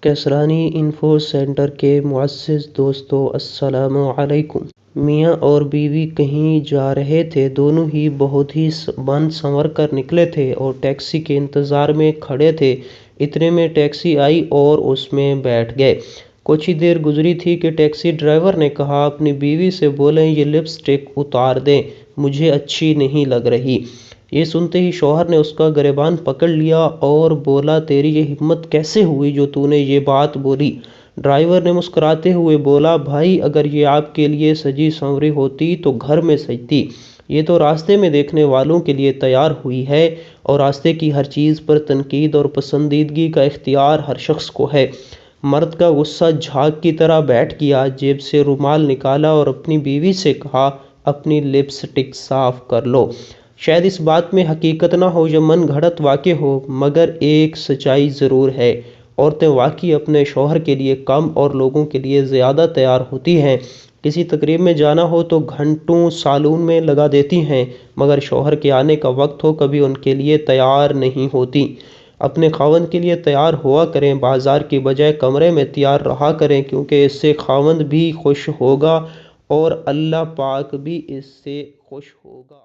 کیسرانی info centre کے معزز دوستو، السلام علیکم۔ میاں اور بیوی کہیں جا رہے تھے۔ دونوں ہی بہت ہی بن سنور کر نکلے تھے اور ٹیکسی کے انتظار میں کھڑے تھے۔ اتنے میں ٹیکسی آئی اور اس میں بیٹھ گئے۔ کچھ ہی دیر گزری تھی کہ ٹیکسی ڈرائیور نے کہا، اپنی بیوی سے بولیں یہ لپسٹک اتار دیں، مجھے اچھی نہیں لگ رہی۔ یہ سنتے ہی شوہر نے اس کا گریبان پکڑ لیا اور بولا، تیری یہ ہمت کیسے ہوئی جو تو نے یہ بات بولی؟ ڈرائیور نے مسکراتے ہوئے بولا، بھائی اگر یہ آپ کے لیے سجی سنوری ہوتی تو گھر میں سجتی، یہ تو راستے میں دیکھنے والوں کے لیے تیار ہوئی ہے، اور راستے کی ہر چیز پر تنقید اور پسندیدگی کا اختیار ہر شخص کو ہے۔ مرد کا غصہ جھاگ کی طرح بیٹھ گیا، جیب سے رومال نکالا اور اپنی بیوی سے کہا، اپنی لپسٹک صاف کر لو۔ شاید اس بات میں حقیقت نہ ہو یا من گھڑت واقع ہو، مگر ایک سچائی ضرور ہے، عورتیں واقعی اپنے شوہر کے لیے کم اور لوگوں کے لیے زیادہ تیار ہوتی ہیں۔ کسی تقریب میں جانا ہو تو گھنٹوں سالون میں لگا دیتی ہیں، مگر شوہر کے آنے کا وقت ہو کبھی ان کے لیے تیار نہیں ہوتی۔ اپنے خاوند کے لیے تیار ہوا کریں، بازار کی بجائے کمرے میں تیار رہا کریں، کیونکہ اس سے خاوند بھی خوش ہوگا اور اللہ پاک بھی اس سے خوش ہوگا۔